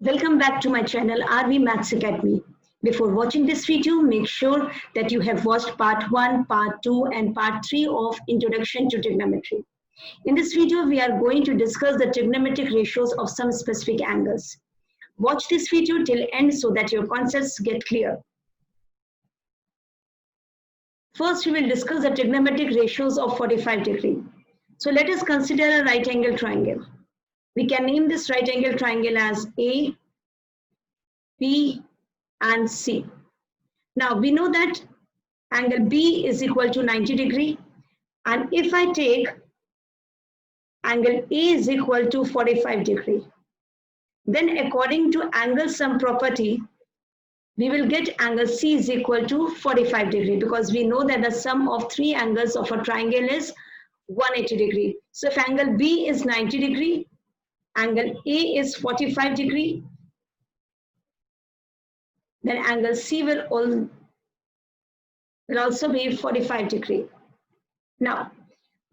Welcome back to my channel RV Maths Academy. Before watching this video, make sure that you have watched part 1, part 2 and part 3 of Introduction to Trigonometry. In this video, we are going to discuss the trigonometric ratios of some specific angles. Watch this video till end so that your concepts get clear. First, we will discuss the trigonometric ratios of 45 degree. So let us consider a right angle triangle. We can name this right angle triangle as A, B and C. Now we know that angle B is equal to 90 degree, and if I take angle A is equal to 45 degree, then according to angle sum property, we will get angle C is equal to 45 degree because we know that the sum of three angles of a triangle is 180 degree. So if angle B is 90 degree, angle A is 45 degree, then angle C will also be 45 degree. Now,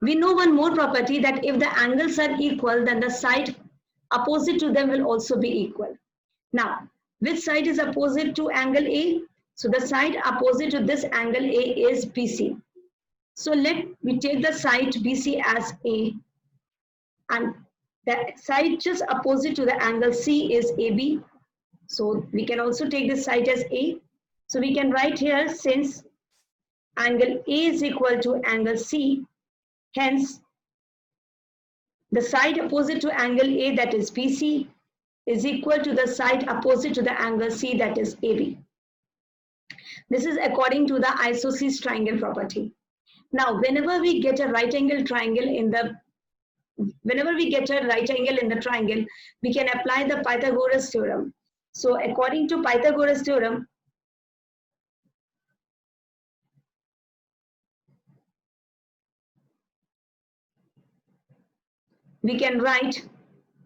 we know one more property that if the angles are equal, then the side opposite to them will also be equal. Now, which side is opposite to angle A? So the side opposite to this angle A is BC. So let me take the side BC as A, and the side just opposite to the angle C is AB. So we can also take this side as A. So we can write here, since angle A is equal to angle C, hence the side opposite to angle A, that is BC, is equal to the side opposite to the angle C, that is AB. This is according to the isosceles triangle property. Now, whenever we get a right angle triangle in the triangle, we can apply the Pythagoras theorem. So according to Pythagoras theorem, we can write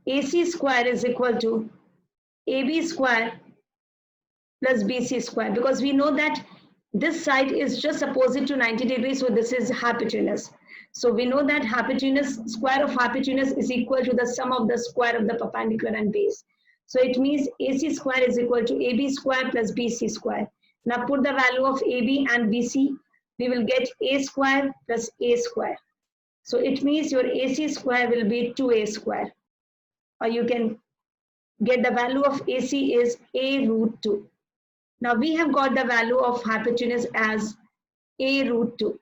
AC square is equal to AB square plus BC square, because we know that this side is just opposite to 90 degrees, so this is hypotenuse. So we know that square of hypotenuse is equal to the sum of the square of the perpendicular and base. So it means AC square is equal to AB square plus BC square. Now put the value of AB and BC, we will get A square plus A square. So it means your AC square will be 2A square. Or you can get the value of AC is A root 2. Now we have got the value of hypotenuse as A root 2.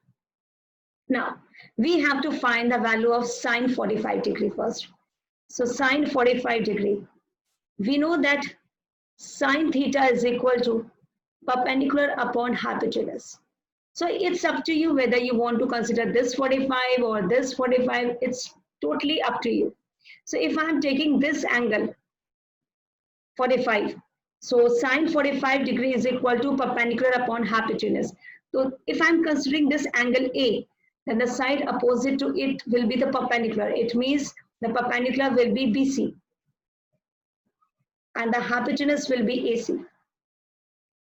Now we have to find the value of sine 45 degree first. So sine 45 degree. We know that sine theta is equal to perpendicular upon hypotenuse. So it's up to you whether you want to consider this 45 or this 45. It's totally up to you. So if I'm taking this angle 45, so sine 45 degree is equal to perpendicular upon hypotenuse. So if I'm considering this angle A, then the side opposite to it will be the perpendicular. It means the perpendicular will be BC and the hypotenuse will be AC.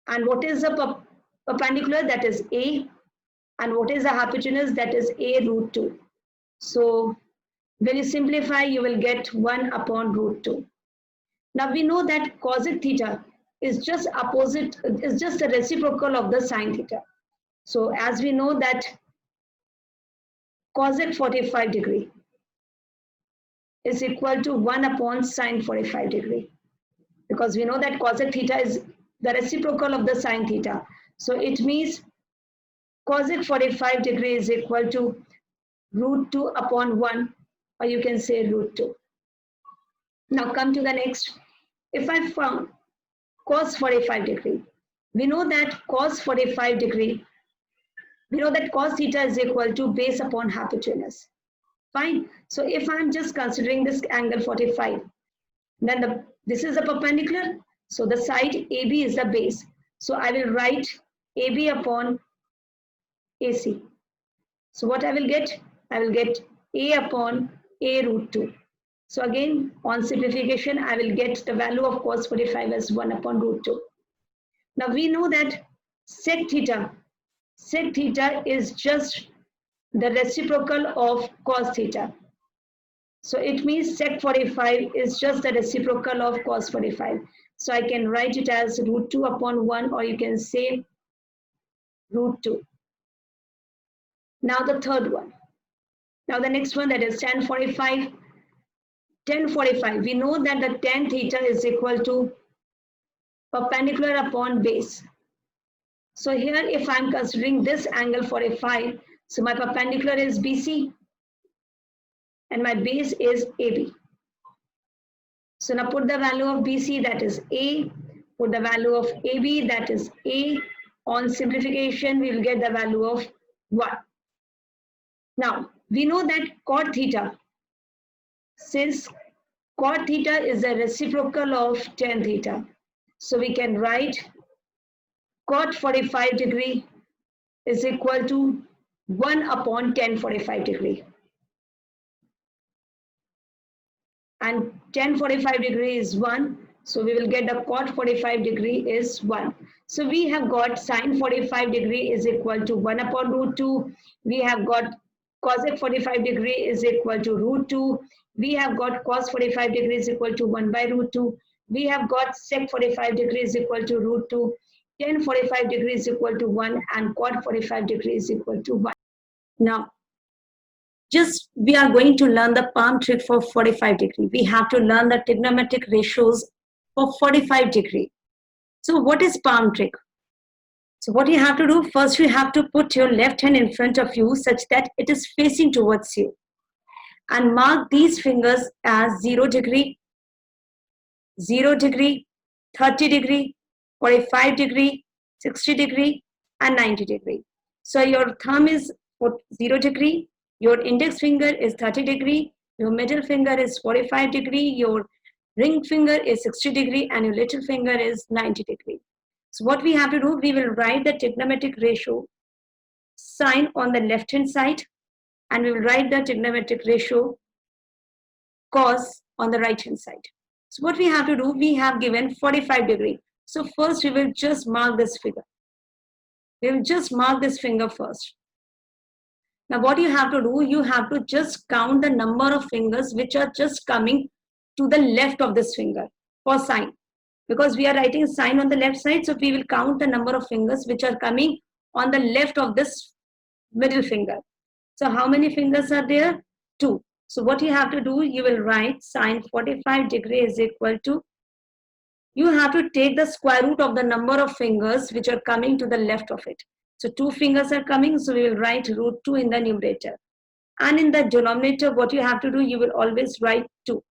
And what is the perpendicular? That is A. And what is the hypotenuse? That is A root 2. So when you simplify, you will get 1 upon root 2. Now we know that cosec theta is just the reciprocal of the sine theta. So as we know that cosec 45 degree is equal to 1 upon sine 45 degree, because we know that cosec theta is the reciprocal of the sine theta. So it means cosec 45 degree is equal to root 2 upon 1, or you can say root 2. Now come to the next. If I found cos 45 degree, we know that cos 45 degree, we know that cos theta is equal to base upon hypotenuse. Fine. So if I'm just considering this angle 45, then this is a perpendicular. So the side AB is the base. So I will write AB upon AC. So what I will get? I will get A upon A root 2. So again, on simplification, I will get the value of cos 45 as 1 upon root 2. Now we know that sec theta is just the reciprocal of cos theta. So it means sec 45 is just the reciprocal of cos 45. So I can write it as root 2 upon 1, or you can say root 2. Now the third one. Now the next one, that is tan 45. Tan 45, we know that the tan theta is equal to perpendicular upon base. So here if I'm considering this angle 45, so my perpendicular is BC and my base is AB. So now put the value of BC, that is A, put the value of AB, that is A. On simplification, we will get the value of 1. Now, we know that cot theta, since cot theta is the reciprocal of tan theta, so we can write cot 45 degree is equal to 1 upon tan 45 degree. And tan 45 degree is 1. So we will get the cot 45 degree is 1. So we have got sine 45 degree is equal to 1 upon root 2. We have got cosec 45 degree is equal to root 2. We have got cos 45 degree is equal to 1 by root 2. We have got sec 45 degree is equal to root 2. Tan 45 degree is equal to 1 and cot 45 degree is equal to 1. Now, just we are going to learn the palm trick for 45 degree. We have to learn the trigonometric ratios for 45 degree. So what is palm trick? So what you have to do, first you have to put your left hand in front of you such that it is facing towards you. And mark these fingers as 0 degree, 0 degree, 30 degree, 45 degree, 60 degree, and 90 degree. So your thumb is 0 degree, your index finger is 30 degree, your middle finger is 45 degree, your ring finger is 60 degree, and your little finger is 90 degree. So what we have to do, we will write the trigonometric ratio sign on the left hand side, and we will write the trigonometric ratio cos on the right hand side. So what we have to do, we have given 45 degree. So first we will just mark this figure. We will just mark this finger first. Now what you have to do, you have to just count the number of fingers which are just coming to the left of this finger for sign. Because we are writing sign on the left side, so we will count the number of fingers which are coming on the left of this middle finger. So how many fingers are there? 2. So what you have to do, you will write sine 45 degree is equal to, you have to take the square root of the number of fingers which are coming to the left of it. So 2 fingers are coming, so we will write root 2 in the numerator. And in the denominator, what you have to do, you will always write 2.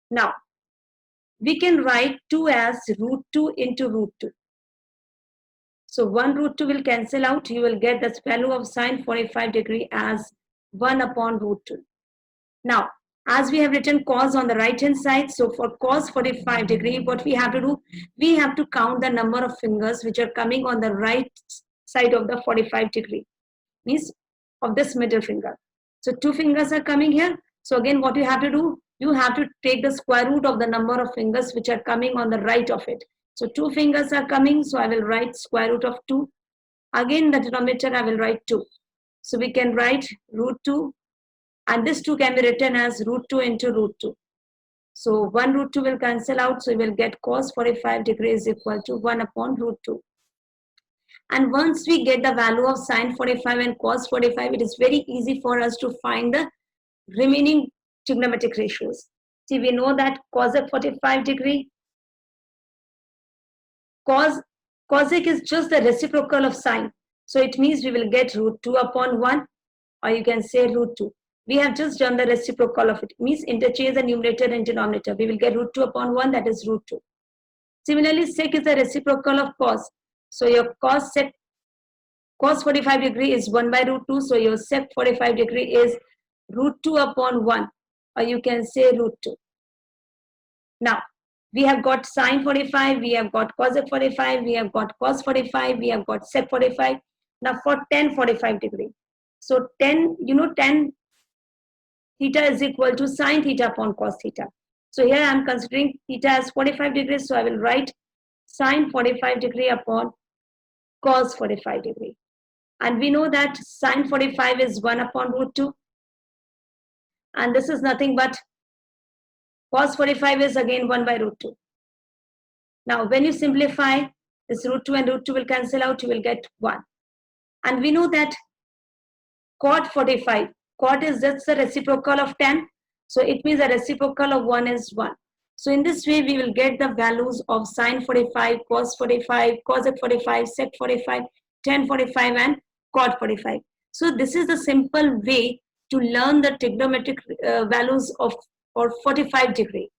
Now, we can write 2 as root 2 into root 2. So 1 root 2 will cancel out. You will get the value of sine 45 degree as 1 upon root 2. Now, as we have written cos on the right hand side, so for cos 45 degree, what we have to do, we have to count the number of fingers which are coming on the right side of the 45 degree, means of this middle finger. So 2 fingers are coming here. So again, what you have to do, you have to take the square root of the number of fingers which are coming on the right of it. So 2 fingers are coming, so I will write square root of 2. Again, the denominator I will write 2. So we can write root 2, and this 2 can be written as root 2 into root 2. So 1 root 2 will cancel out, so we will get cos 45 degrees equal to 1 upon root 2. And once we get the value of sine 45 and cos 45, it is very easy for us to find the remaining trigonometric ratios. See, we know that cosec 45 degree, cosec is just the reciprocal of sine. So it means we will get root 2 upon 1, or you can say root 2. We have just done the reciprocal of it. It means interchange the numerator and denominator. We will get root 2 upon 1, that is root 2. Similarly, sec is the reciprocal of cos. So your cos 45 degree is 1 by root 2. So your sec 45 degree is root 2 upon 1, or you can say root 2. Now, we have got sine 45, we have got cosec 45, we have got cos 45, we have got sec 45. Now for tan 45 degree. So tan theta is equal to sine theta upon cos theta. So here I am considering theta as 45 degrees, so I will write sine 45 degree upon cos 45 degree. And we know that sine 45 is 1 upon root 2. And this is nothing but cos 45 is again 1 by root 2. Now, when you simplify, this root 2 and root 2 will cancel out, you will get 1. And we know that cot 45, cot is just the reciprocal of tan. So it means the reciprocal of 1 is 1. So in this way, we will get the values of sine 45, cos 45, cosec 45, sec 45, tan 45, and cot 45. So this is the simple way to learn the trigonometric values of for 45 degree.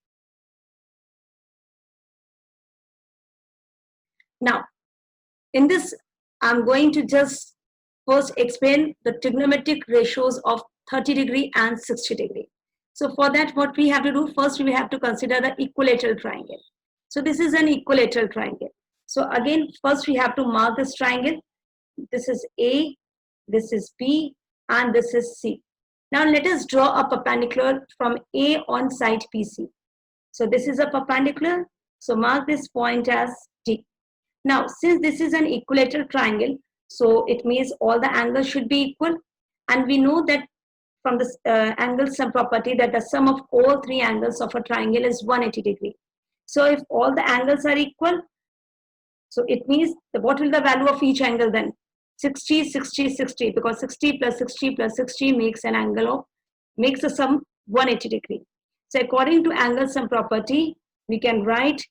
Now, in this, I'm going to just first explain the trigonometric ratios of 30 degree and 60 degree. So for that, what we have to do, first we have to consider the equilateral triangle. So this is an equilateral triangle. So again, first we have to mark this triangle. This is A, this is B, and this is C. Now let us draw a perpendicular from A on side PC. So this is a perpendicular. So mark this point as D. Now, since this is an equilateral triangle, so it means all the angles should be equal. And we know that from the angle sum property that the sum of all three angles of a triangle is 180 degree. So if all the angles are equal, so it means what will the value of each angle then? 60, 60, 60, because 60 plus 60 plus 60 makes an angle of, makes a sum 180 degree. So according to angle sum property, we can write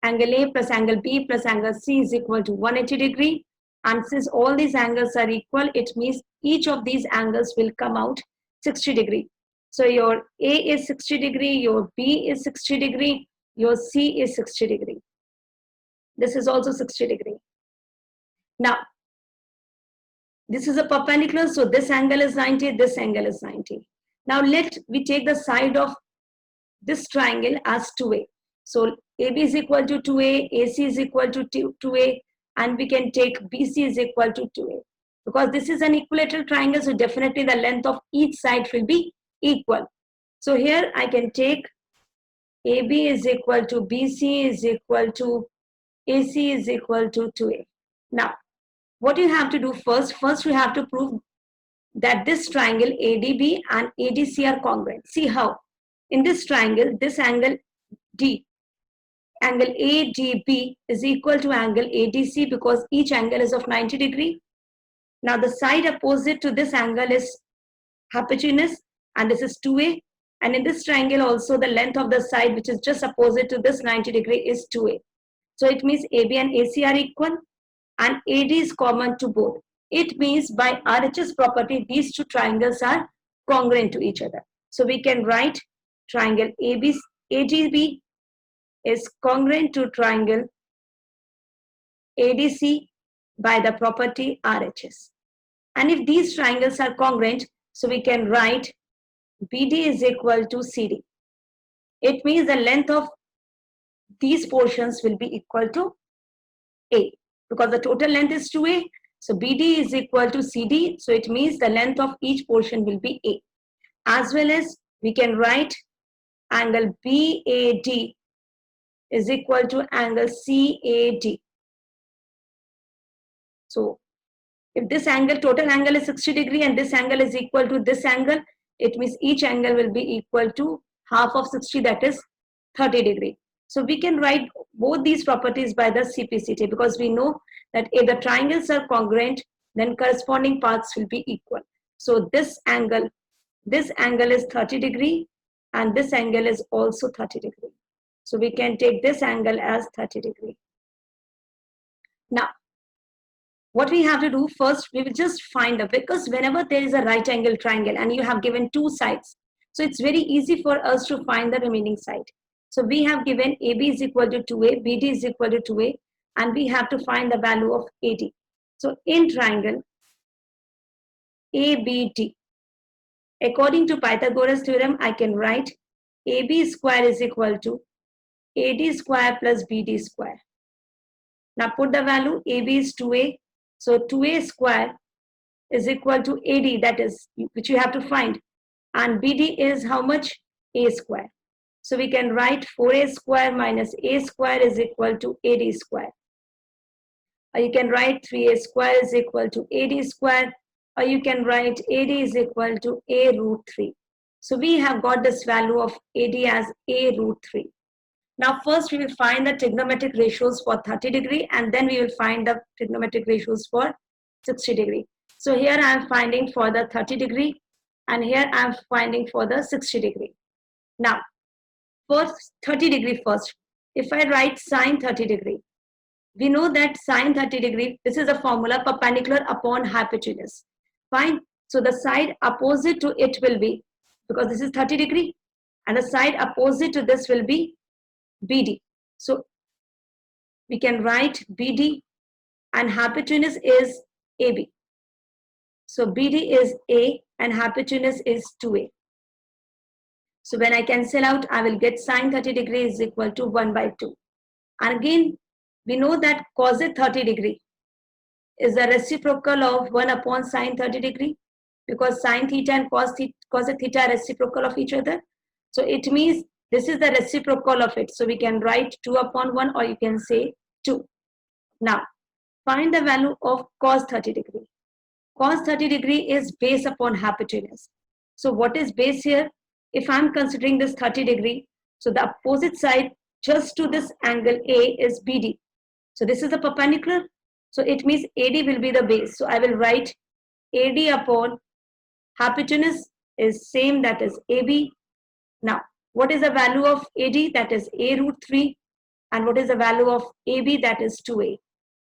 angle A plus angle B plus angle C is equal to 180 degree. And since all these angles are equal, it means each of these angles will come out 60 degree. So your A is 60 degree, your B is 60 degree, your C is 60 degree. This is also 60 degree. Now, this is a perpendicular, so this angle is 90, this angle is 90. Now let we take the side of this triangle as 2A. So AB is equal to 2A, AC is equal to 2A, and we can take BC is equal to 2A. Because this is an equilateral triangle, so definitely the length of each side will be equal. So here I can take AB is equal to BC is equal to AC is equal to 2A. Now, what you have to do first we have to prove that this triangle ADB and ADC are congruent. See how? In this triangle, this angle D, angle ADB is equal to angle ADC because each angle is of 90 degree. Now the side opposite to this angle is hypotenuse and this is 2A. And in this triangle also the length of the side which is just opposite to this 90 degree is 2A. So it means AB and AC are equal and AD is common to both. It means by RHS property, these two triangles are congruent to each other. So we can write triangle ADB is congruent to triangle ADC by the property RHS. And if these triangles are congruent, so we can write BD is equal to CD. It means the length of these portions will be equal to A because the total length is 2A. So BD is equal to CD. So it means the length of each portion will be A. As well as we can write angle BAD is equal to angle CAD. So if this angle, total angle is 60 degree and this angle is equal to this angle, it means each angle will be equal to half of 60, that is 30 degree. So we can write both these properties by the CPCT because we know that if the triangles are congruent, then corresponding paths will be equal. So this angle is 30 degree and this angle is also 30 degree. So we can take this angle as 30 degree. Now, what we have to do first, we will just find a, because whenever there is a right angle triangle and you have given two sides, so it's very easy for us to find the remaining side. So we have given AB is equal to 2A, BD is equal to 2A, and we have to find the value of AD. So in triangle ABD, according to Pythagoras theorem, I can write AB square is equal to AD square plus BD square. Now put the value, AB is 2A. So 2A square is equal to AD, that is, which you have to find. And BD is how much? A square. So we can write 4A square minus A square is equal to AD square. Or you can write 3A square is equal to AD square. Or you can write AD is equal to A root 3. So we have got this value of AD as A root 3. Now first we will find the trigonometric ratios for 30 degree and then we will find the trigonometric ratios for 60 degree. So here I am finding for the 30 degree and here I am finding for the 60 degree. Now first 30 degree first. If I write sine 30 degree, we know that sine 30 degree, this is a formula, perpendicular upon hypotenuse. Fine. So the side opposite to it will be, because this is 30 degree, and the side opposite to this will be BD. So we can write BD and hypotenuse is AB. So BD is A and hypotenuse is 2A. So when I cancel out, I will get sine 30 degree is equal to 1 by 2. And again, we know that cosec 30 degree is the reciprocal of 1 upon sine 30 degree, because sine theta and cosec theta are reciprocal of each other. So it means this is the reciprocal of it. So we can write 2 upon 1 or you can say 2. Now, find the value of cos 30 degree. Cos 30 degree is base upon hypotenuse. So what is base here? If I'm considering this 30 degree, so the opposite side just to this angle A is BD. So this is the perpendicular. So it means AD will be the base. So I will write AD upon hypotenuse is same, that is AB. Now, what is the value of AD? That is A root 3. And what is the value of AB? That is 2A.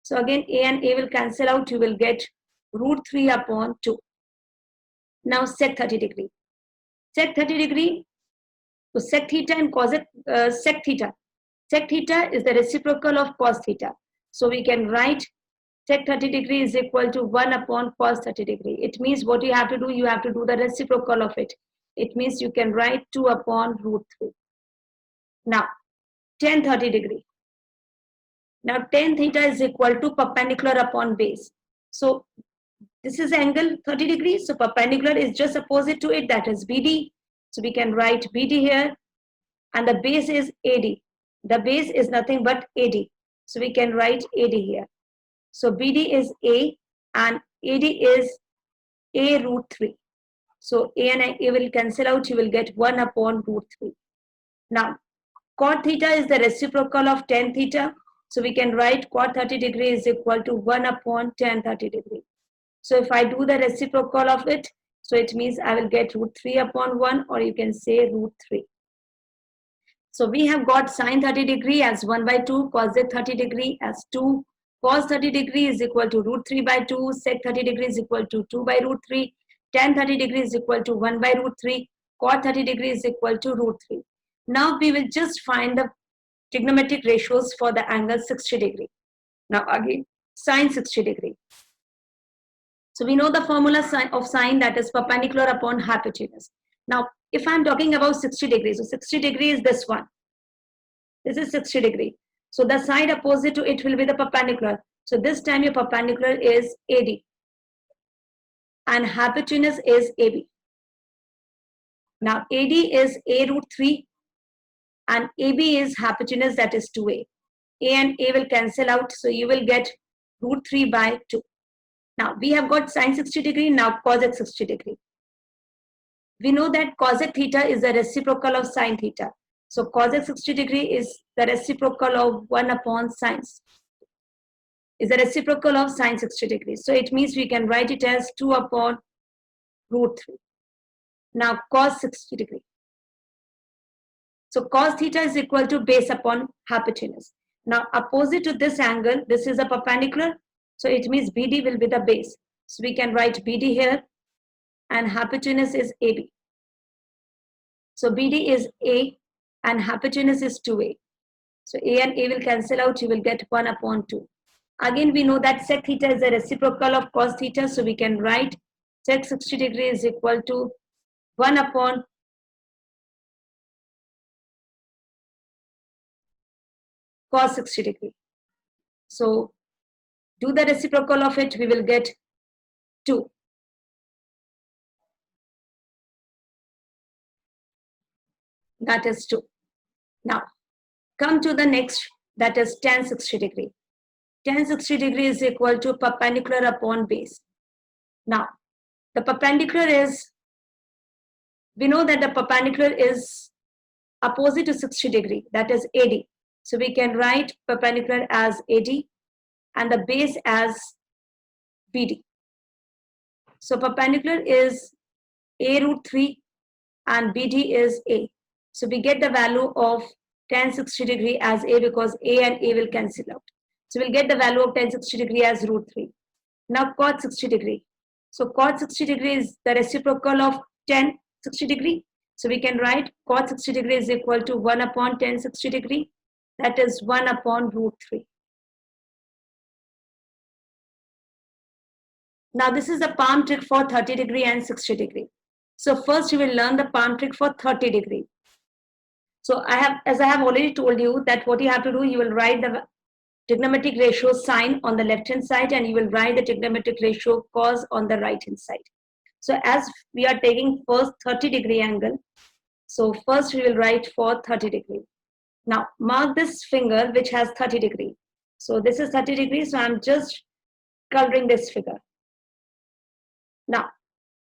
So again, A and A will cancel out. You will get root 3 upon 2. Now sec 30 degree. Sec 30 degree, so sec theta and sec theta. Sec theta is the reciprocal of cos theta. So we can write sec 30 degree is equal to 1 upon cos 30 degree. It means what you have to do, you have to do the reciprocal of it. It means you can write 2 upon root 3. Now, tan 30 degree. Now, tan theta is equal to perpendicular upon base. So, this is angle 30 degrees. So, perpendicular is just opposite to it, that is BD. So, we can write BD here. And the base is AD. The base is nothing but AD. So, we can write AD here. So, BD is A and AD is A root 3. So, A and A will cancel out. You will get 1 upon root 3. Now, cot theta is the reciprocal of tan theta. So, we can write cot 30 degree is equal to 1 upon tan 30 degree. So, if I do the reciprocal of it, so it means I will get root 3 upon 1 or you can say root 3. So, we have got sine 30 degree as 1 by 2, cosec 30 degree as 2, cos 30 degree is equal to root 3 by 2, sec 30 degree is equal to 2 by root 3, tan 30 degree is equal to 1 by root 3, cot 30 degree is equal to root 3. Now, we will just find the trigonometric ratios for the angle 60 degree. Now, again, sine 60 degree. So, we know the formula of sine, that is perpendicular upon hypotenuse. Now, if I'm talking about 60 degrees, so 60 degree is this one. This is 60 degree. So, the side opposite to it will be the perpendicular. So, this time your perpendicular is AD and hypotenuse is AB. Now, AD is A root 3 and AB is hypotenuse, that is 2A. A and A will cancel out. So, you will get root 3 by 2. Now, we have got sine 60 degree, now cosec 60 degree. We know that cosec theta is the reciprocal of sine theta. So, cosec 60 degree is the reciprocal of 1 upon sine. Is the reciprocal of sine 60 degree. So, it means we can write it as 2 upon root 3. Now, cos 60 degree. So, cos theta is equal to base upon hypotenuse. Now, opposite to this angle, this is a perpendicular. So, it means BD will be the base. So, we can write BD here and hypotenuse is AB. So, BD is A and hypotenuse is 2A. So, A and A will cancel out. You will get 1 upon 2. Again, we know that sec theta is the reciprocal of cos theta. So, we can write sec 60 degree is equal to 1 upon cos 60 degree. So, do the reciprocal of it, we will get 2. That is 2. Now, come to the next, that is tan 60 degree. Tan 60 degree is equal to perpendicular upon base. Now, the perpendicular is we know that the perpendicular is opposite to 60 degree, that is AD. So we can write perpendicular as AD and the base as BD. So perpendicular is A root 3 and BD is A. So we get the value of tan 60 degree as A because A and A will cancel out. So we'll get the value of tan 60 degree as root 3. Now cot 60 degree. So cot 60 degree is the reciprocal of tan 60 degree. So we can write cot 60 degree is equal to 1 upon tan 60 degree. That is 1 upon root 3. Now this is the palm trick for 30 degree and 60 degree. So first you will learn the palm trick for 30 degree. So as I have already told you that what you have to do, you will write the trigonometric ratio sine on the left hand side and you will write the trigonometric ratio cos on the right hand side. So as we are taking first 30 degree angle, so first we will write for 30 degree. Now mark this finger which has 30 degree. So this is 30 degrees, so I'm just coloring this figure. Now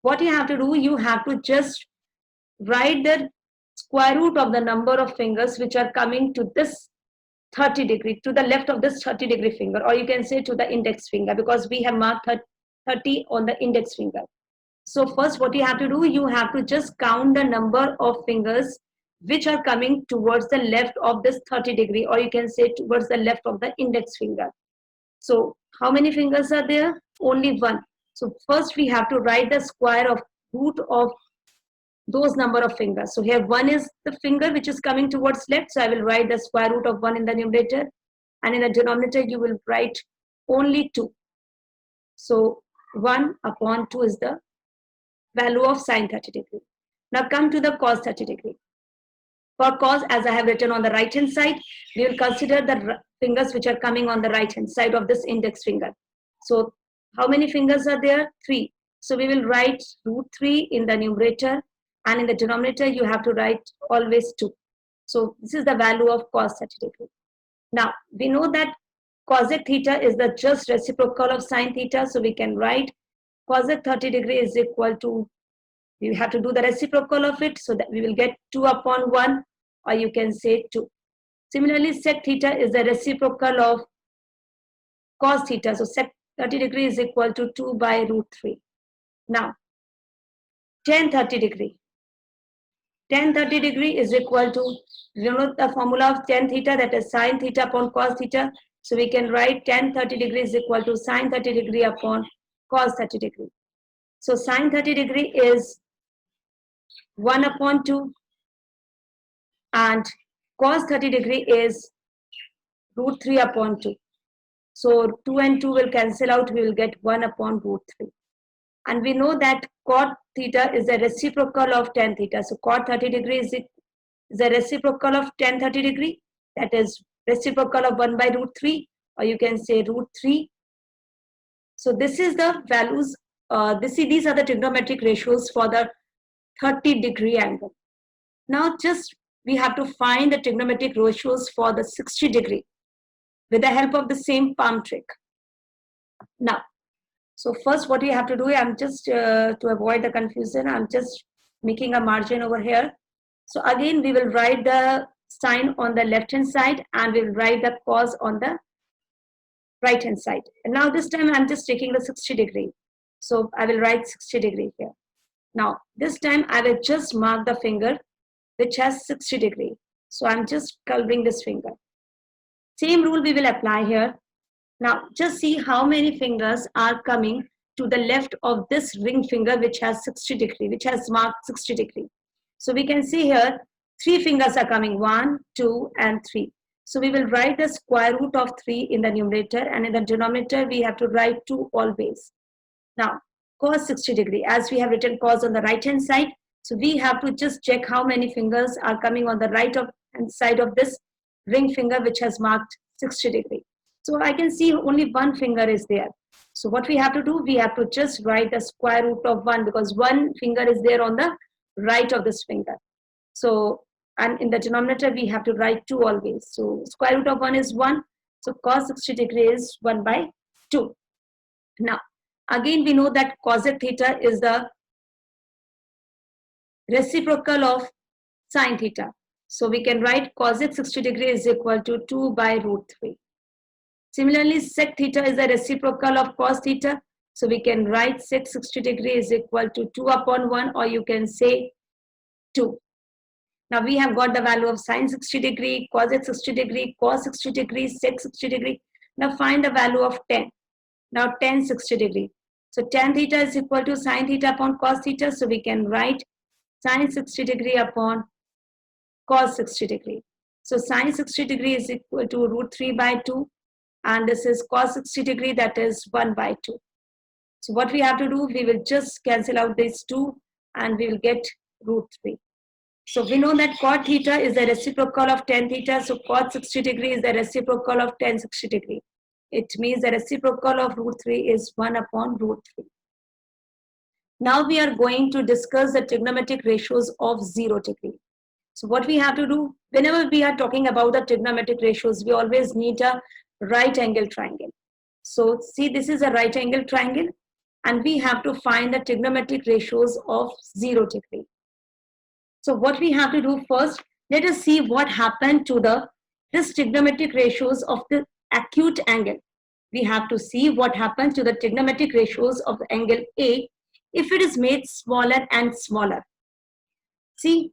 what you have to do, you have to just write the square root of the number of fingers which are coming to this 30 degree, to the left of this 30 degree finger, or you can say to the index finger because we have marked 30 on the index finger. So first what you have to do, you have to just count the number of fingers which are coming towards the left of this 30 degree, or you can say towards the left of the index finger. So how many fingers are there? Only one. So first we have to write the square of root of those number of fingers. So here 1 is the finger which is coming towards left. So I will write the square root of 1 in the numerator, and in the denominator you will write only 2. So 1 upon 2 is the value of sine 30 degree. Now come to the cos 30 degree. For cos, as I have written on the right hand side, we will consider the fingers which are coming on the right hand side of this index finger. So how many fingers are there? 3. So we will write root 3 in the numerator, and in the denominator you have to write always 2. So this is the value of cos 30 degree. Now we know that cosec theta is the just reciprocal of sine theta, so we can write cosec 30 degree is equal to, we have to do the reciprocal of it, so that we will get 2 upon 1, or you can say 2. Similarly, sec theta is the reciprocal of cos theta, so sec 30 degree is equal to 2 by root 3. Now tan 30 degree. Tan 30 degree is equal to, you know the formula of tan theta, that is sine theta upon cos theta. So we can write tan 30 degree is equal to sine 30 degree upon cos 30 degree. So sine 30 degree is 1 upon 2 and cos 30 degree is root 3 upon 2. So 2 and 2 will cancel out, we will get 1 upon root 3. And we know that cot theta is the reciprocal of tan theta. So cot 30 degree is the reciprocal of tan 30 degree, that is reciprocal of 1 by root 3, or you can say root 3. So this is the values, these are the trigonometric ratios for the 30 degree angle. Now just we have to find the trigonometric ratios for the 60 degree with the help of the same palm trick. Now, so first what we have to do, I'm just to avoid the confusion, I'm just making a margin over here. So again we will write the sine on the left hand side and we'll write the cos on the right hand side. And now this time I'm just taking the 60 degree. So I will write 60 degree here. Now this time I will just mark the finger which has 60 degree. So I'm just coloring this finger. Same rule we will apply here. Now just see how many fingers are coming to the left of this ring finger which has 60 degree, which has marked 60 degree. So we can see here 3 fingers are coming, 1, 2 and 3. So we will write the square root of 3 in the numerator, and in the denominator we have to write 2 always. Now cos 60 degree, as we have written cos on the right hand side, so we have to just check how many fingers are coming on the right hand side of this ring finger which has marked 60 degree. So I can see only 1 finger is there. So what we have to do, we have to just write the square root of 1 because 1 finger is there on the right of this finger. So, and in the denominator we have to write 2 always. So square root of 1 is 1. So cos 60 degree is 1 by 2. Now again we know that cosec theta is the reciprocal of sine theta. So we can write cosec 60 degree is equal to 2 by root 3. Similarly, sec theta is the reciprocal of cos theta. So we can write sec 60 degree is equal to 2 upon 1, or you can say 2. Now we have got the value of sine 60 degree, cosec 60 degree, cos 60 degree, sec 60 degree. Now find the value of tan. Now tan 60 degree. So tan theta is equal to sine theta upon cos theta. So we can write sine 60 degree upon cos 60 degree. So sine 60 degree is equal to root 3 by 2. And this is cos 60 degree, that is 1 by 2. So what we have to do, we will just cancel out these 2 and we will get root 3. So we know that cot theta is the reciprocal of tan theta. So cot 60 degree is the reciprocal of tan 60 degree. It means the reciprocal of root 3 is 1 upon root 3. Now we are going to discuss the trigonometric ratios of 0 degree. So what we have to do, whenever we are talking about the trigonometric ratios, we always need a right angle triangle. So see, this is a right angle triangle and we have to find the trigonometric ratios of 0 degree. So what we have to do first, let us see what happened to this trigonometric ratios of the acute angle. We have to see what happens to the trigonometric ratios of the angle A if it is made smaller and smaller. See,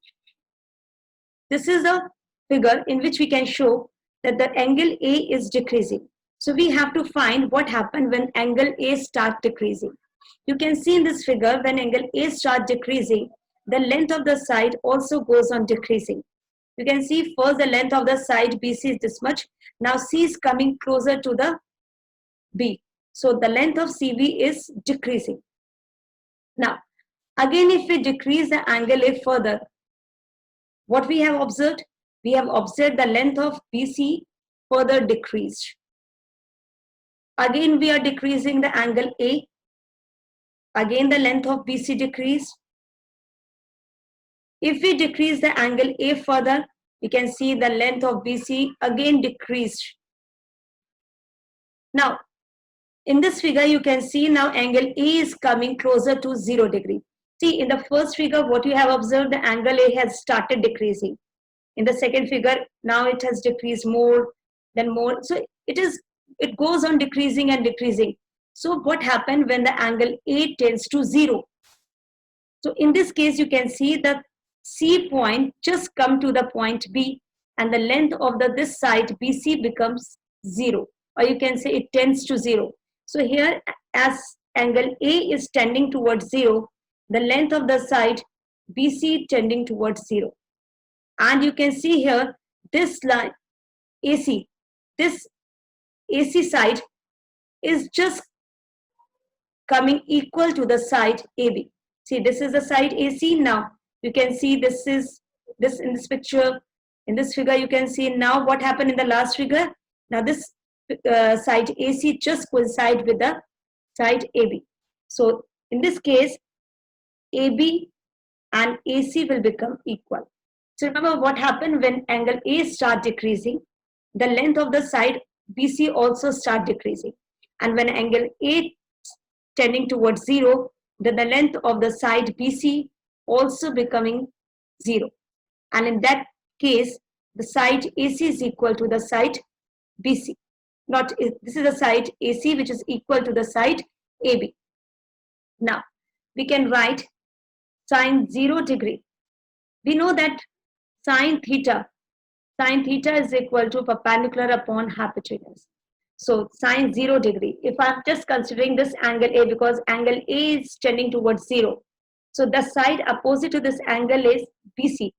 this is a figure in which we can show that the angle A is decreasing. So we have to find what happened when angle A starts decreasing. You can see in this figure, when angle A starts decreasing, the length of the side also goes on decreasing. You can see first the length of the side BC is this much. Now C is coming closer to the B. So the length of CV is decreasing. Now, again, if we decrease the angle A further, what we have observed? We have observed the length of BC further decreased. Again, we are decreasing the angle A. Again, the length of BC decreased. If we decrease the angle A further, we can see the length of BC again decreased. Now, in this figure, you can see now angle A is coming closer to 0 degree. See, in the first figure, what you have observed, the angle A has started decreasing. In the second figure, now it has decreased more, then more. So it goes on decreasing and decreasing. So what happened when the angle A tends to 0? So in this case, you can see that C point just come to the point B and the length of this side BC becomes 0, or you can say it tends to 0. So here, as angle A is tending towards 0, the length of the side BC tending towards 0. And you can see here, this line AC, this AC side is just coming equal to the side AB. See, this is the side AC. Now you can see this in this picture. In this figure, you can see now what happened in the last figure. Now this side AC just coincides with the side AB. So in this case, AB and AC will become equal. So remember what happened when angle A start decreasing, the length of the side BC also start decreasing. And when angle A tending towards 0, then the length of the side BC also becoming 0. And in that case, the side AC is equal to the side BC. This is the side AC which is equal to the side AB. Now, we can write sine 0 degree. We know that sine theta is equal to perpendicular upon hypotenuse. So sine 0 degree, if I'm just considering this angle A, because angle A is tending towards 0. So the side opposite to this angle is BC.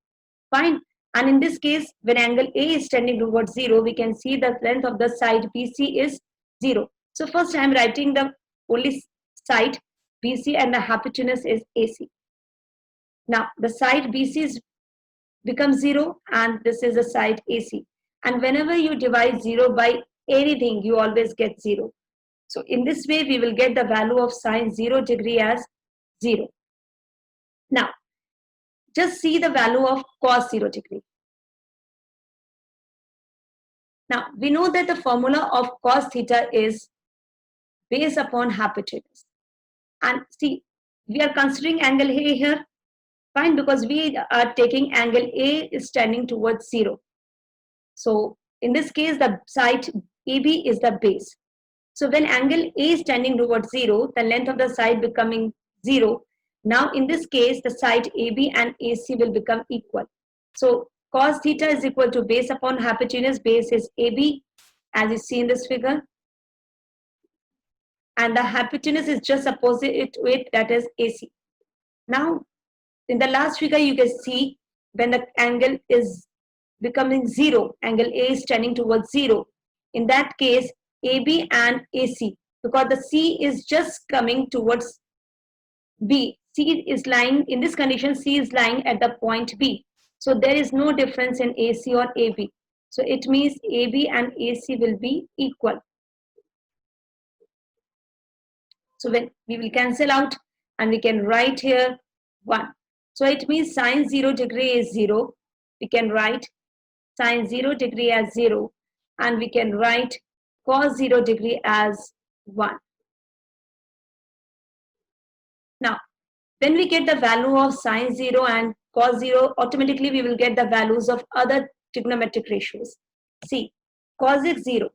Fine. And in this case, when angle A is tending towards 0, we can see the length of the side BC is 0. So first I'm writing the only side BC and the hypotenuse is AC. Now the side BC becomes 0 and this is the side AC. And whenever you divide 0 by anything, you always get 0. So in this way, we will get the value of sine 0 degree as 0. Now, just see the value of cos 0 degree. Now, we know that the formula of cos theta is based upon hypotenuse. And see, we are considering angle A here. Fine, because we are taking angle A is tending towards 0. So in this case, the side AB is the base. So when angle A is tending towards 0, the length of the side becoming 0. Now in this case, the side AB and AC will become equal. So cos theta is equal to base upon hypotenuse. Base is AB, as you see in this figure. And the hypotenuse is just opposite to it, that is AC. Now, in the last figure, you can see when the angle is becoming 0, angle A is tending towards 0. In that case, AB and AC, because the C is just coming towards B. C is lying, in this condition, C is lying at the point B. So there is no difference in AC or AB. So it means AB and AC will be equal. So when we will cancel out and we can write here 1. So it means sine 0 degree is 0. We can write sine 0 degree as 0 and we can write cos 0 degree as 1. Now, when we get the value of sine 0 and cos 0, automatically we will get the values of other trigonometric ratios. See, cosec 0.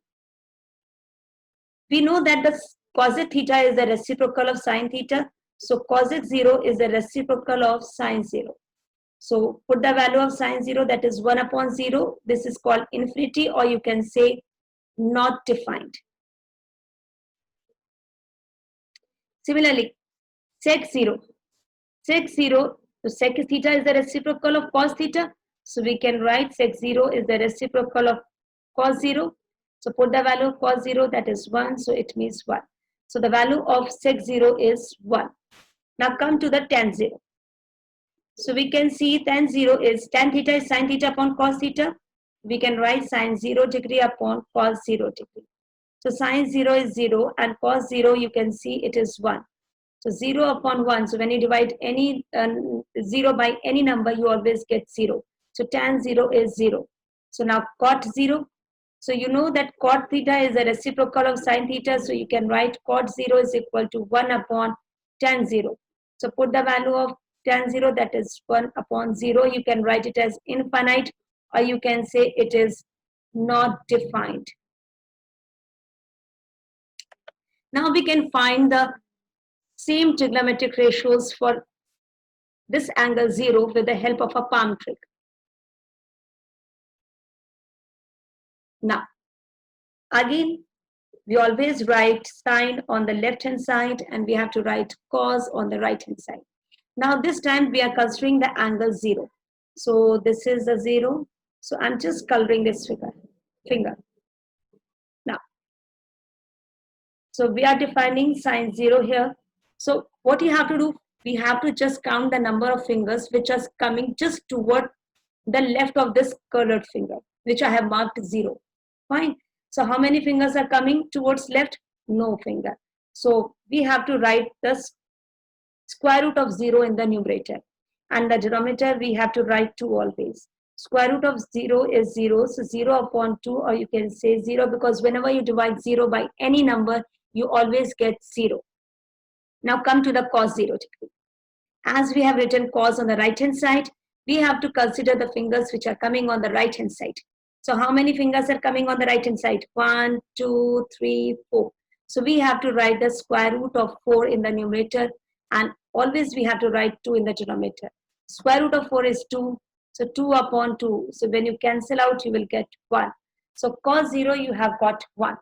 We know that the cosec theta is the reciprocal of sine theta. So cosec 0 is the reciprocal of sine 0. So put the value of sine 0, that is 1 upon 0. This is called infinity, or you can say not defined. Similarly, sec 0. Sec 0, so sec theta is the reciprocal of cos theta. So we can write sec 0 is the reciprocal of cos 0. So put the value of cos 0, that is 1. So it means 1. So the value of sec 0 is 1. Now come to the tan 0. So we can see tan 0 is tan theta is sin theta upon cos theta. We can write sine 0 degree upon cos 0 degree. So sine 0 is 0 and cos 0 you can see it is 1. So 0 upon 1. So when you divide any 0 by any number, you always get 0. So tan 0 is 0. So now cot 0. So you know that cot theta is a reciprocal of sin theta. So you can write cot 0 is equal to 1 upon tan 0. So put the value of tan 0, that is 1 upon 0. You can write it as infinite, or you can say it is not defined. Now we can find the same trigonometric ratios for this angle 0 with the help of a palm trick. Now, again, we always write sine on the left hand side and we have to write cos on the right hand side. Now this time we are considering the angle 0. So this is a 0. So I'm just coloring this finger. Now, so we are defining sine 0 here. So what you have to do, we have to just count the number of fingers which are coming just toward the left of this colored finger, which I have marked 0. Fine. So how many fingers are coming towards left? No finger. So we have to write the square root of 0 in the numerator. And the denominator we have to write 2 always. Square root of 0 is 0. So 0 upon 2, or you can say 0, because whenever you divide 0 by any number, you always get 0. Now come to the cos 0 degree. As we have written cos on the right hand side, we have to consider the fingers which are coming on the right hand side. So how many fingers are coming on the right hand side? 1, 2, 3, 4. So we have to write the square root of 4 in the numerator, and always we have to write 2 in the denominator. Square root of 4 is 2. So 2 upon 2. So when you cancel out, you will get 1. So cos 0, you have got 1.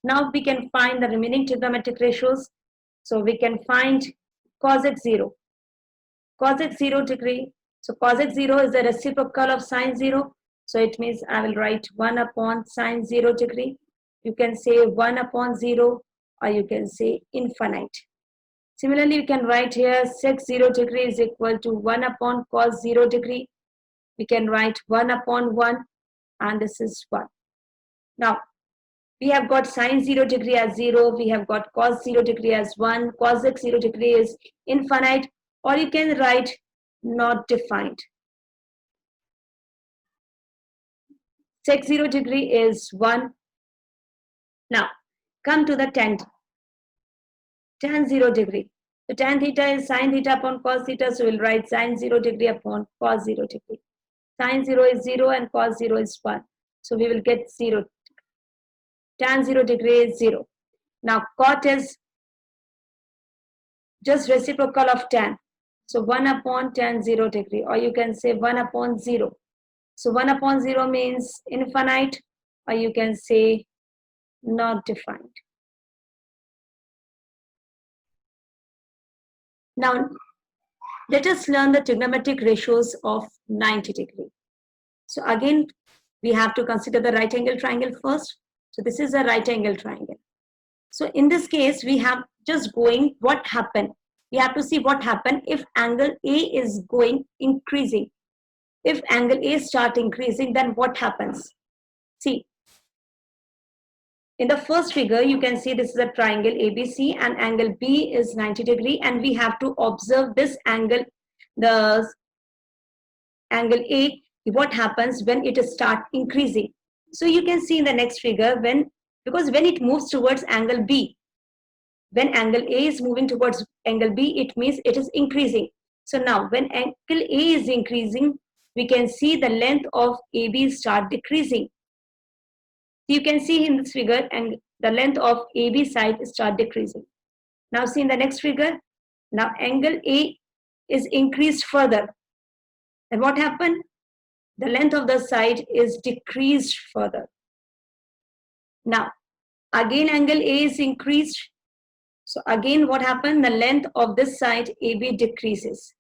Now we can find the remaining trigonometric ratios. So we can find cosec 0. Cosec 0 degree. So cosec 0 is the reciprocal of sine 0. So it means I will write 1 upon sine 0 degree. You can say 1 upon 0, or you can say infinite. Similarly, you can write here sec 0 degree is equal to 1 upon cos 0 degree. We can write 1 upon 1, and this is 1. Now, we have got sine 0 degree as 0. We have got cos 0 degree as 1. Cosec 0 degree is infinite, or you can write not defined. Sec 0 degree is 1. Now, come to the tan 0 degree. So tan theta is sine theta upon cos theta. So we'll write sine 0 degree upon cos 0 degree. Sine 0 is 0 and cos 0 is 1. So we will get 0. Tan 0 degree is 0. Now cot is just reciprocal of tan. So 1 upon tan 0 degree, or you can say 1 upon 0. So 1 upon 0 means infinite, or you can say not defined. Now, let us learn the trigonometric ratios of 90 degree. So again, we have to consider the right angle triangle first. So this is a right angle triangle. So in this case, we have just going what happened. We have to see what happened if angle A is going increasing. If angle A start increasing, then what happens? See, in the first figure, you can see this is a triangle ABC and angle B is 90 degree, and we have to observe this angle, the angle A, what happens when it start increasing. So you can see in the next figure because when it moves towards angle B, when angle A is moving towards angle B, it means it is increasing. So now when angle A is increasing, we can see the length of AB start decreasing. You can see in this figure and the length of AB side start decreasing. Now see in the next figure, now angle A is increased further. And what happened? The length of the side is decreased further. Now, again angle A is increased. So again what happened? The length of this side AB decreases.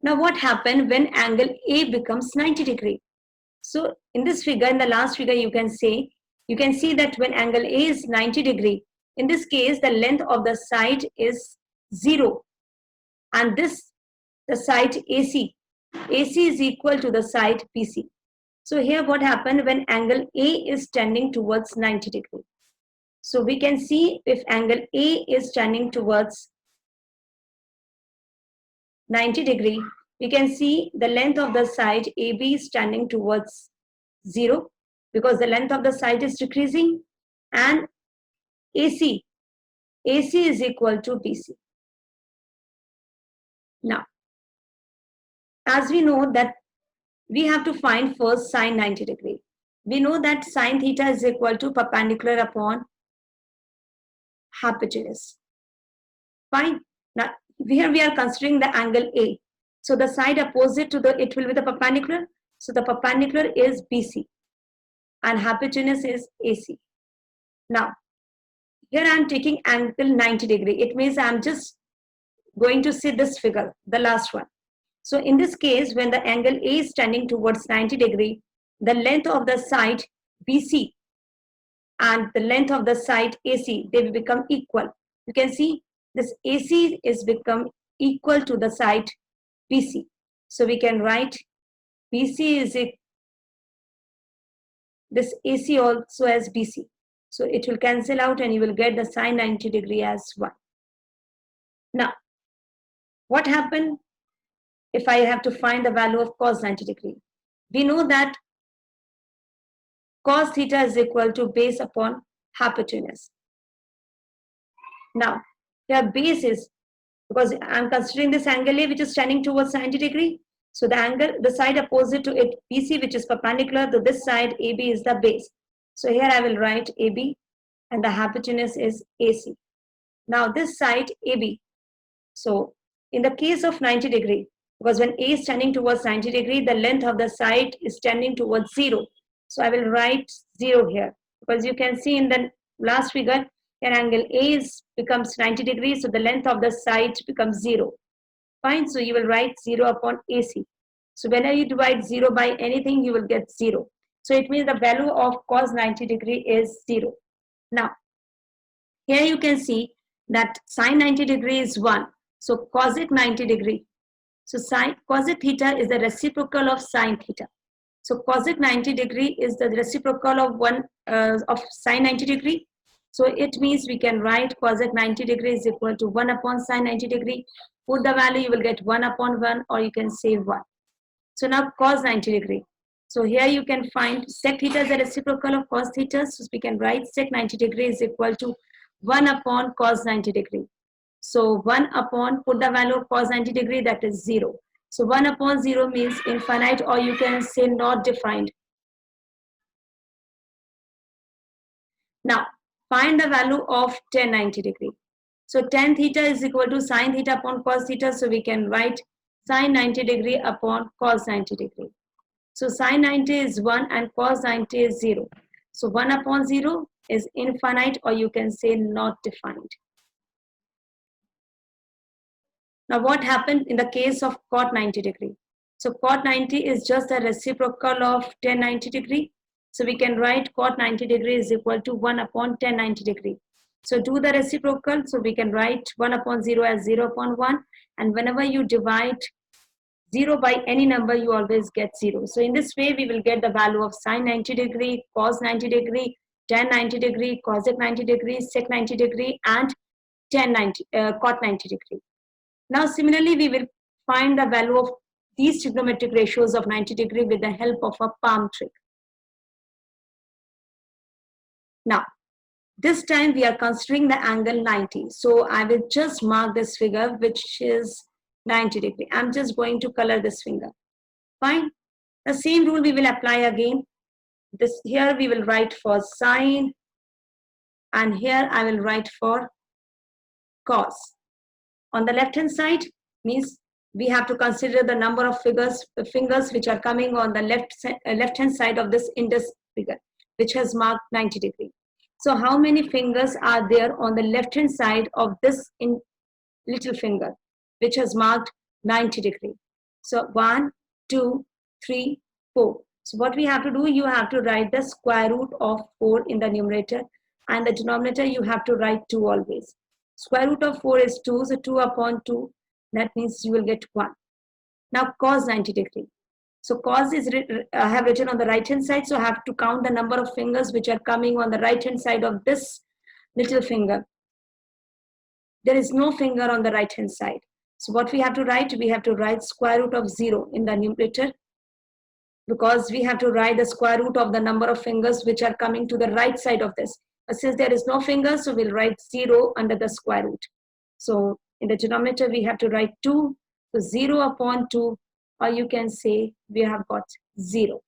Now what happened when angle A becomes 90 degree? So in this figure, in the last figure, you can see that when angle A is 90 degree, in this case, the length of the side is 0. And the side AC is equal to the side BC. So here what happened when angle A is tending towards 90 degree. So we can see if angle A is tending towards 90 degree, we can see the length of the side AB is tending towards 0 because the length of the side is decreasing, and AC is equal to BC. Now, as we know that we have to find first sine 90 degree. We know that sine theta is equal to perpendicular upon hypotenuse. Fine. Now, here we are considering the angle A. So the side opposite to it will be the perpendicular. So the perpendicular is BC and hypotenuse is AC. Now, here I am taking angle 90 degree. It means I am just going to see this figure, the last one. So in this case, when the angle A is tending towards 90 degree, the length of the side BC and the length of the side AC, they will become equal. You can see this AC is become equal to the side BC. So we can write BC is this AC also as BC. So it will cancel out and you will get the sine 90 degree as 1. Now, what happened if I have to find the value of cos 90 degree? We know that cos theta is equal to base upon hypotenuse. Now, here base is, because I am considering this angle A which is tending towards 90 degree. So the side opposite to it, BC, which is perpendicular to this side, AB is the base. So here I will write AB and the hypotenuse is AC. Now this side AB. So in the case of 90 degree, because when A is tending towards 90 degree, the length of the side is tending towards 0. So I will write 0 here, because you can see in the last figure, here angle A becomes 90 degrees, so the length of the side becomes 0. Fine, so you will write 0 upon AC. So whenever you divide 0 by anything, you will get 0. So it means the value of cos 90 degree is 0. Now, here you can see that sine 90 degree is 1. So cosec 90 degree. So cosec theta is the reciprocal of sine theta. So cosec 90 degree is the reciprocal of sine 90 degree. So it means we can write cosec 90 degree is equal to 1 upon sine 90 degree. Put the value, you will get 1 upon 1, or you can say 1. So now cos 90 degree. So here you can find sec theta is the reciprocal of cos theta. So we can write sec 90 degree is equal to 1 upon cos 90 degree. So 1 upon, put the value of cos 90 degree, that is 0. So 1 upon 0 means infinite, or you can say not defined. Now, find the value of tan 90 degree. So tan theta is equal to sin theta upon cos theta. So we can write sin 90 degree upon cos 90 degree. So sin 90 is 1 and cos 90 is 0. So 1 upon 0 is infinite, or you can say not defined. Now what happened in the case of cot 90 degree? So cot 90 is just a reciprocal of tan 90 degree. So we can write cot 90 degree is equal to 1 upon tan 90 degree. So do the reciprocal. So we can write 1 upon 0 as 0 upon 1. And whenever you divide 0 by any number, you always get 0. So in this way, we will get the value of sin 90 degree, cos 90 degree, tan 90 degree, cosec 90 degree, sec 90 degree, and cot 90 degree. Now, similarly, we will find the value of these trigonometric ratios of 90 degree with the help of a palm trick. Now, this time we are considering the angle 90. So I will just mark this figure, which is 90 degree. I'm just going to color this finger. Fine. The same rule we will apply again. This here we will write for sine, and here I will write for cos. On the left hand side means we have to consider the number of fingers which are coming on the left hand side of this index figure, which has marked 90 degree. So how many fingers are there on the left hand side of this little finger, which has marked 90 degree? So 1, 2, 3, 4. So what we have to do, you have to write the square root of 4 in the numerator, and the denominator you have to write 2 always. Square root of 4 is 2, so 2 upon 2, that means you will get 1. Now cos 90 degree. So cos is I have written on the right hand side, so I have to count the number of fingers which are coming on the right hand side of this little finger. There is no finger on the right hand side. So what we have to write? We have to write square root of 0 in the numerator, because we have to write the square root of the number of fingers which are coming to the right side of this. But since there is no finger, so we'll write 0 under the square root. So in the denominator, we have to write 2. So 0 upon 2, or you can say we have got 0.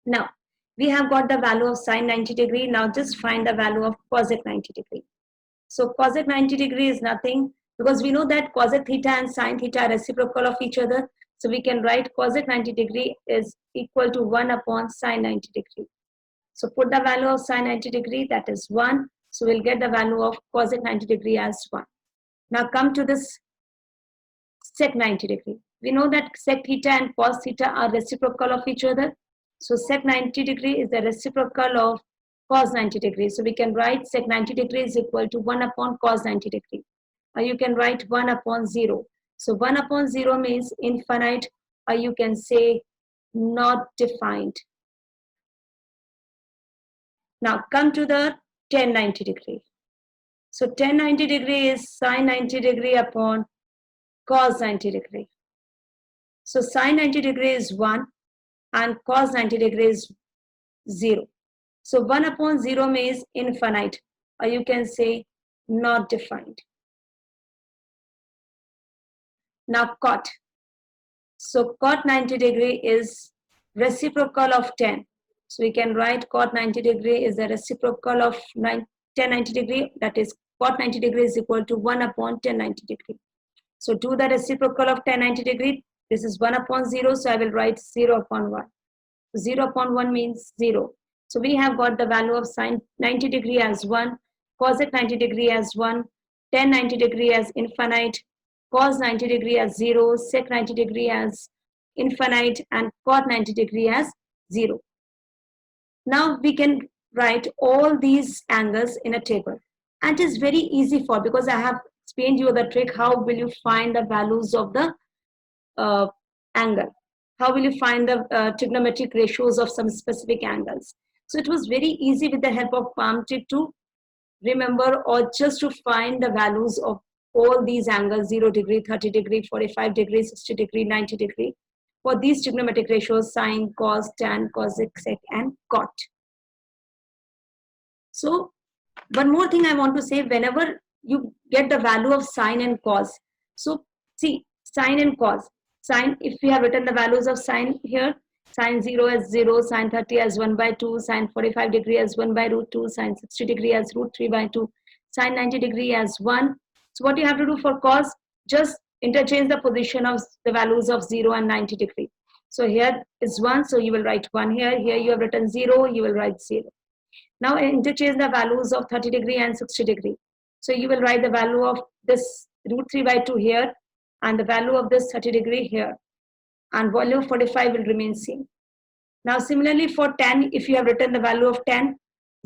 Now, we have got the value of sine 90 degree. Now just find the value of cosec 90 degree. So cosec 90 degree is nothing, because we know that cosec theta and sine theta are reciprocal of each other. So we can write cosec 90 degree is equal to 1 upon sine 90 degree. So put the value of sine 90 degree, that is 1. So we'll get the value of cosec 90 degree as 1. Now come to this sec 90 degree. We know that sec theta and cos theta are reciprocal of each other. So sec 90 degree is the reciprocal of cos 90 degree. So we can write sec 90 degree is equal to 1 upon cos 90 degree. Or you can write 1 upon 0. So 1 upon 0 means infinite, or you can say not defined. Now come to the tan 90 degree. So tan 90 degree is sine 90 degree upon cos 90 degree. So sine 90 degree is 1 and cos 90 degree is 0. So 1 upon 0 means infinite, or you can say not defined. Now cot. So cot 90 degree is reciprocal of tan. So we can write cot 90 degree is the reciprocal of tan 90 degree, that is cot 90 degree is equal to 1 upon tan 90 degree. So do the reciprocal of tan 90 degree. This is 1 upon 0, so I will write 0 upon 1. So 0 upon 1 means 0. So we have got the value of sine 90 degree as 1, cosec 90 degree as 1, tan 90 degree as infinite, cos 90 degree as 0, sec 90 degree as infinite, and cot 90 degree as 0. Now we can write all these angles in a table. And it is very easy because I have explained you the trick. How will you find the values of the angle? How will you find the trigonometric ratios of some specific angles? So it was very easy with the help of palm trick to remember, or just to find the values of all these angles: 0 degree, 30 degree, 45 degree, 60 degree, 90 degree, for these trigonometric ratios: sine, cos, tan, cosec, sec, and cot. So one more thing I want to say: whenever you get the value of sine and cos. So see, sine and cos. Sine, if we have written the values of sine here, sine 0 as 0, sine 30 as 1 by 2, sine 45 degree as 1 by root 2, sine 60 degree as root 3 by 2, sine 90 degree as 1. So what you have to do for cos, just interchange the position of the values of 0 and 90 degree. So here is 1, so you will write 1 here. Here you have written 0, you will write 0. Now interchange the values of 30 degree and 60 degree. So you will write the value of this root 3 by 2 here and the value of this 30 degree here. And value of 45 will remain same. Now similarly for tan, if you have written the value of tan,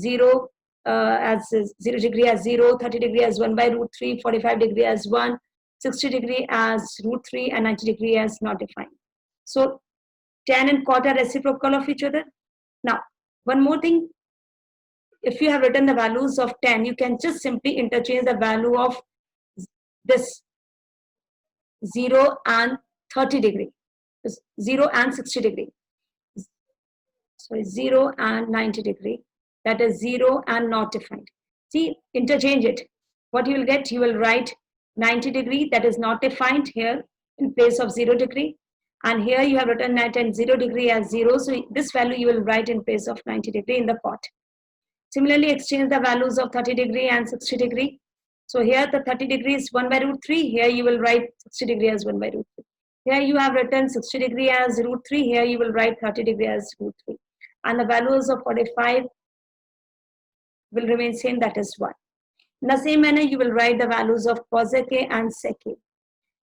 0 as 0 degree as 0, 30 degree as 1 by root 3, 45 degree as 1, 60 degree as root 3 and 90 degree as not defined. So tan and cot are reciprocal of each other. Now one more thing, if you have written the values of tan, you can just simply interchange the value of this 0 and 30 degree, 0 and 60 degree, sorry, 0 and 90 degree, that is 0 and not defined. See, interchange it. What you will get, you will write 90 degree, that is not defined here in place of 0 degree. And here you have written 90 and 0 degree as 0. So this value you will write in place of 90 degree in the cot. Similarly, exchange the values of 30 degree and 60 degree. So here the 30 degree is 1 by root 3. Here you will write 60 degree as 1 by root 3. Here you have written 60 degree as root 3. Here you will write 30 degree as root 3. And the values of 45 will remain same, that is 1. In the same manner, you will write the values of cos A and sec A.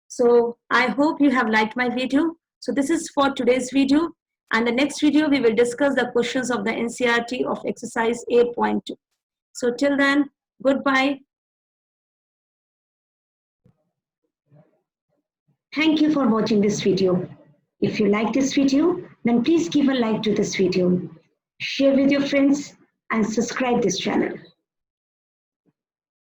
So I hope you have liked my video. So this is for today's video. And the next video, we will discuss the questions of the NCERT of exercise 8.2. So till then, goodbye. Thank you for watching this video. If you like this video, then please give a like to this video. Share with your friends and subscribe this channel.